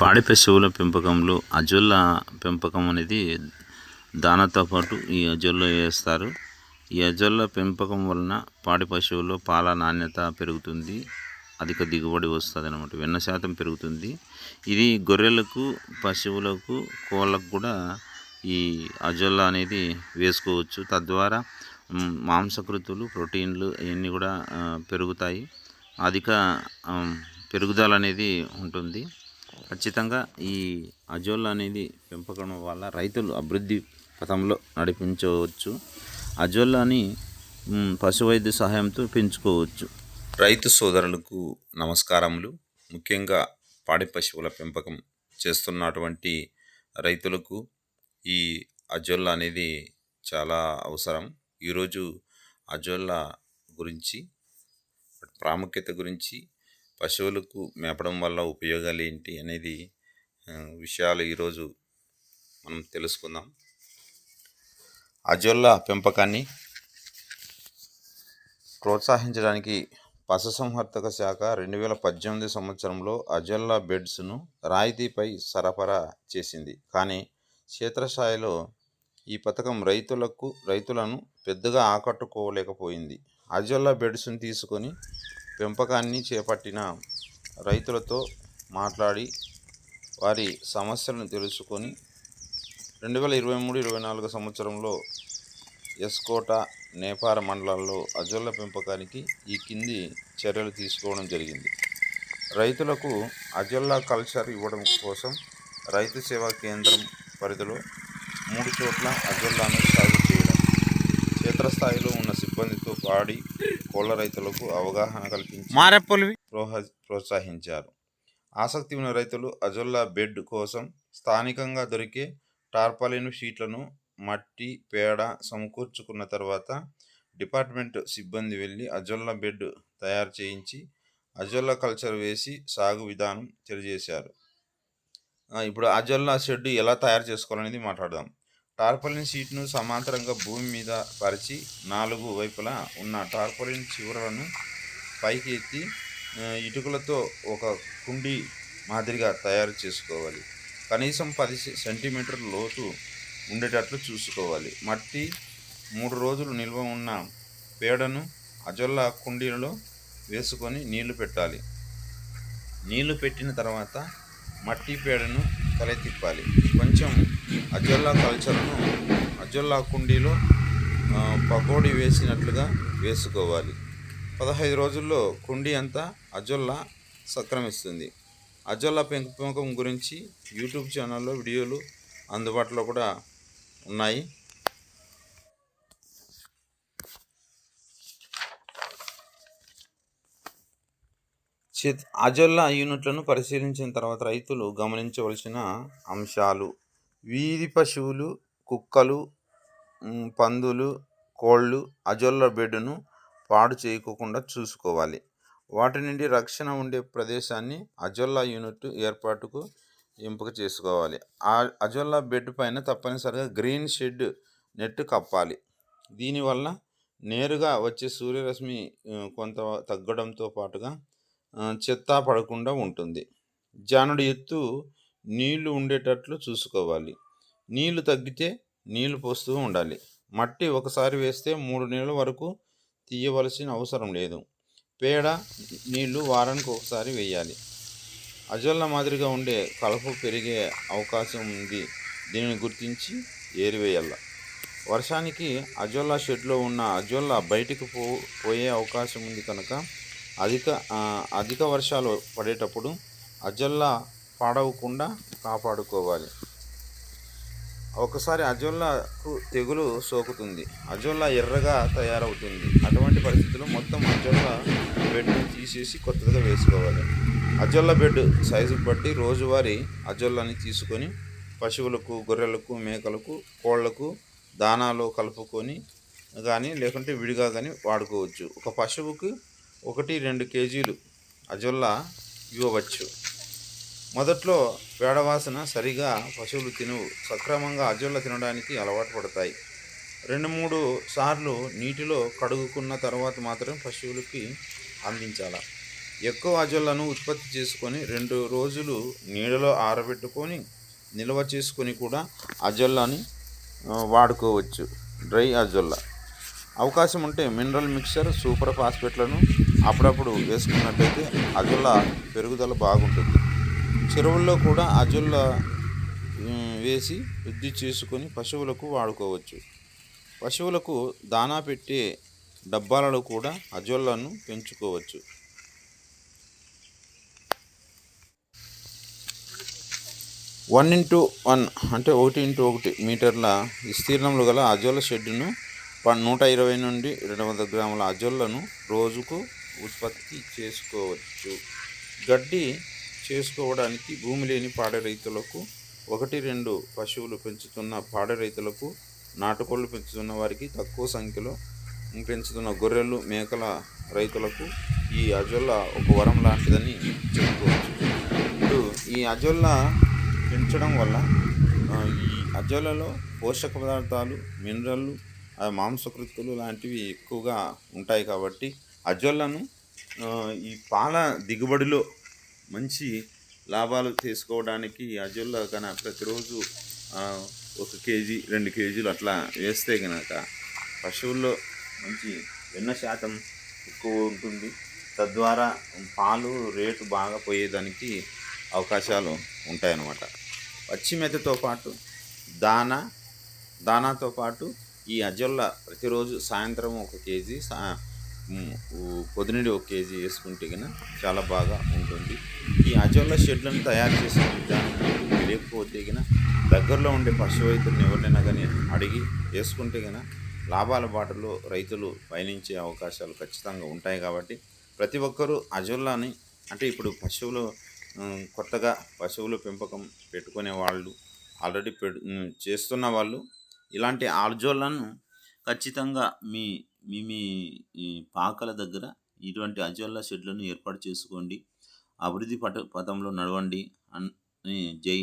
పాడి పశువుల పెంపకంలో అజొల్ల పెంపకం అనేది దానాతో పాటు ఈ అజొల్ల వేస్తారు. ఈ అజొల్ల పెంపకం వలన పాడి పశువుల్లో పాల నాణ్యత పెరుగుతుంది, అధిక దిగుబడి వస్తుంది అన్నమాట. వెన్న శాతం పెరుగుతుంది. ఇది గొర్రెలకు, పశువులకు, కోళ్ళకు కూడా ఈ అజొల్ల అనేది వేసుకోవచ్చు. తద్వారా మాంసకృతులు, ప్రోటీన్లు ఇవన్నీ కూడా పెరుగుతాయి. అధిక పెరుగుదల అనేది ఉంటుంది. ఖచ్చితంగా ఈ అజొల్ల అనేది పెంపకం వల్ల రైతులు అభివృద్ధి పథంలో నడిపించవచ్చు. అజొల్లాని పశు వైద్య సహాయంతో పెంచుకోవచ్చు. రైతు సోదరులకు నమస్కారములు. ముఖ్యంగా పాడి పశువుల పెంపకం చేస్తున్నటువంటి రైతులకు ఈ అజొల్ల అనేది చాలా అవసరం. ఈరోజు అజొల్ల గురించి, ప్రాముఖ్యత గురించి, పశువులకు మేపడం వల్ల ఉపయోగాలు ఏంటి అనేది విషయాలు ఈరోజు మనం తెలుసుకుందాం. అజొల్ల పెంపకాన్ని ప్రోత్సహించడానికి పశుసంవర్ధక శాఖ 2018 సంవత్సరంలో అజొల్ల బెడ్స్ను రాయితీపై సరఫరా చేసింది. కానీ క్షేత్రస్థాయిలో ఈ పథకం రైతులను పెద్దగా ఆకట్టుకోలేకపోయింది. అజొల్ల బెడ్స్ను తీసుకొని పెంపకాన్ని చేపట్టిన రైతులతో మాట్లాడి వారి సమస్యలను తెలుసుకొని 2023-24 సంవత్సరంలో ఎస్కోట, నేపార మండలాల్లో అజొల్ల పెంపకానికి ఈ కింది చర్యలు తీసుకోవడం జరిగింది. రైతులకు అజొల్ల కల్చర్ ఇవ్వడం కోసం రైతు సేవా కేంద్రం పరిధిలో 3 చోట్ల అజొల్లాను సాగు చేయడం, క్షేత్రస్థాయిలో ఉన్న సిబ్బందితో పాడి కోళ్ళ రైతులకు అవగాహన కల్పించి ప్రోత్సహించారు. ఆసక్తి ఉన్న రైతులు అజొల్ల బెడ్ కోసం స్థానికంగా దొరికే టార్పాలిన్ షీట్లను, మట్టి, పేడ సమకూర్చుకున్న తర్వాత డిపార్ట్మెంట్ సిబ్బంది వెళ్ళి అజొల్ల బెడ్ తయారు చేయించి అజొల్ల కల్చర్ వేసి సాగు విధానం తెలియజేశారు. ఇప్పుడు అజొల్ల షెడ్ ఎలా తయారు చేసుకోవాలనేది మాట్లాడదాం. టార్పాలిన్ షీట్ను సమాంతరంగా భూమి మీద పరిచి 4 వైపులా ఉన్న టార్పాలిన్ చివరలను పైకి ఎత్తి ఇటుకలతో ఒక కుండీ మాదిరిగా తయారు చేసుకోవాలి. కనీసం 10 సెంటీమీటర్ల లోతు ఉండేటట్లు చూసుకోవాలి. మట్టి, 3 రోజులు నిల్వ ఉన్న పేడను అజొల్ల కుండీలలో వేసుకొని నీళ్లు పెట్టాలి. నీళ్లు పెట్టిన తర్వాత మట్టి పేడను తిప్పాలి. కొంచెం అజొల్ల కల్చర్ను అజొల్ల కుండీలో పకోడీ వేసినట్లుగా వేసుకోవాలి. 15 రోజుల్లో కుండీ అంతా అజొల్ల సంక్రమిస్తుంది. అజొల్ల పెంపకం గురించి యూట్యూబ్ ఛానల్లో వీడియోలు అందుబాటులో కూడా ఉన్నాయి. అజొల్ల యూనిట్లను పరిశీలించిన తర్వాత రైతులు గమనించవలసిన అంశాలు: వీధి పశువులు, కుక్కలు, పందులు, కోళ్ళు అజొల్ల బెడ్ను పాడు చేయకుండా చూసుకోవాలి. వాటి నుండి రక్షణ ఉండే ప్రదేశాన్ని అజొల్ల యూనిట్ ఏర్పాటుకు ఎంపిక చేసుకోవాలి. ఆ అజొల్ల బెడ్ పైన తప్పనిసరిగా గ్రీన్ షెడ్ నెట్ కప్పాలి. దీనివల్ల నేరుగా వచ్చే సూర్యరశ్మి కొంత తగ్గడంతో పాటుగా చెత్త పడకుండా ఉంటుంది. జానుడి ఎత్తు నీళ్లు ఉండేటట్లు చూసుకోవాలి. నీళ్లు తగ్గితే నీళ్లు పోస్తూ ఉండాలి. మట్టి ఒకసారి వేస్తే 3 నెలల వరకు తీయవలసిన అవసరం లేదు. పేడ, నీళ్లు వారానికి ఒకసారి వేయాలి. అజొల్ల మాదిరిగా ఉండే కలుపు పెరిగే అవకాశం ఉంది. దీనిని గుర్తించి ఏరివేయాలి. వర్షానికి అజొల్ల షెడ్లో ఉన్న అజొల్ల బయటికి పోయే అవకాశం ఉంది కనుక అధిక వర్షాలు పడేటప్పుడు అజొల్ల పాడవకుండా కాపాడుకోవాలి. ఒకసారి అజొల్లకు తెగులు సోకుతుంది. అజొల్ల ఎర్రగా తయారవుతుంది. అటువంటి పరిస్థితుల్లో మొత్తం అజొల్ల బెడ్ను తీసేసి కొత్తగా వేసుకోవాలి. అజొల్ల బెడ్ సైజుకు బట్టి రోజువారీ అజొల్లని తీసుకొని పశువులకు, గొర్రెలకు, మేకలకు, కోళ్లకు దానాలో కలుపుకొని కానీ లేకుంటే విడిగా కానీ వాడుకోవచ్చు. ఒక పశువుకు 1-2 కేజీలు అజొల్ల ఇవ్వవచ్చు. మొదట్లో పేడవాసన సరిగా పశువులు సక్రమంగా అజొల్ల తినడానికి అలవాటు పడతాయి. 2-3 సార్లు నీటిలో కడుగుకున్న తర్వాత మాత్రం పశువులకి అందించాలి. ఎక్కువ అజొల్లను ఉత్పత్తి చేసుకొని 2 రోజులు నీడలో ఆరబెట్టుకొని నిల్వ చేసుకొని కూడా అజొల్లాని వాడుకోవచ్చు. డ్రై అజొల్లా అవకాశం ఉంటే మినరల్ మిక్చర్, సూపర్ ఫాస్ఫేట్లను అప్పుడప్పుడు వేసుకున్నట్లయితే అజొల్లా పెరుగుదల బాగుంటుంది. చెరువుల్లో కూడా అజొల్లా వేసి వృద్ధి చేసుకొని పశువులకు వాడుకోవచ్చు. పశువులకు దానా పెట్టే డబ్బాలలో కూడా అజొల్లాను పెంచుకోవచ్చు. 1x1 అంటే 1x1 మీటర్ల విస్తీర్ణంలో గల అజొల్ల షెడ్డును 120 నుండి 200 గ్రాముల అజొల్లను రోజుకు ఉత్పత్తి చేసుకోవచ్చు. గడ్డి చేసుకోవడానికి భూమి లేని పాడి రైతులకు, 1-2 పశువులు పెంచుతున్న పాడి రైతులకు, నాటుకోళ్లు పెంచుతున్న వారికి, తక్కువ సంఖ్యలో పెంచుతున్న గొర్రెలు, మేకల రైతులకు ఈ అజొల్లా ఒక వరం లాంటిదని చెప్పుకోవచ్చు. ఇప్పుడు ఈ అజొల్లా పెంచడం వల్ల ఈ అజొల్లలో పోషక పదార్థాలు, మినరల్లు, మాంసకృత్తులు లాంటివి ఎక్కువగా ఉంటాయి కాబట్టి అజొల్లను ఈ పాల దిగుబడిలో మంచి లాభాలు తీసుకోవడానికి అజొల్లా కన్నా ప్రతిరోజు 1 కేజీ 2 కేజీలు అట్లా వేస్తే కనుక పశువుల్లో మంచి వెన్న శాతం ఎక్కువ ఉంటుంది. తద్వారా పాలు రేటు బాగా పోయేదానికి అవకాశాలు ఉంటాయన్నమాట. పచ్చి మేతతో పాటు దానాతో పాటు ఈ అజొల్లా ప్రతిరోజు సాయంత్రం 1 కేజీ, పొద్దునడి 1 కేజీ వేసుకుంటే కనుక చాలా బాగా ఉంటుంది. ఈ అజొల్లా షెడ్లను తయారు చేసే విధానం తెలియకపోతే కనుక దగ్గరలో ఉండే పశు వైద్యులను ఎవరినైనా కానీ అడిగి వేసుకుంటే కనుక లాభాల బాటలో రైతులు పయనించే అవకాశాలు ఖచ్చితంగా ఉంటాయి. కాబట్టి ప్రతి ఒక్కరూ అజొల్లాని అంటే ఇప్పుడు కొత్తగా పశువుల పెంపకం పెట్టుకునే వాళ్ళు, ఆల్రెడీ చేస్తున్న వాళ్ళు ఇలాంటి అజొల్లాను ఖచ్చితంగా మీ మీ మీ ఈ పాకల దగ్గర ఇటువంటి అజొల్లా షెడ్లను ఏర్పాటు చేసుకోండి. అభివృద్ధి పథంలో నడవండి అని జై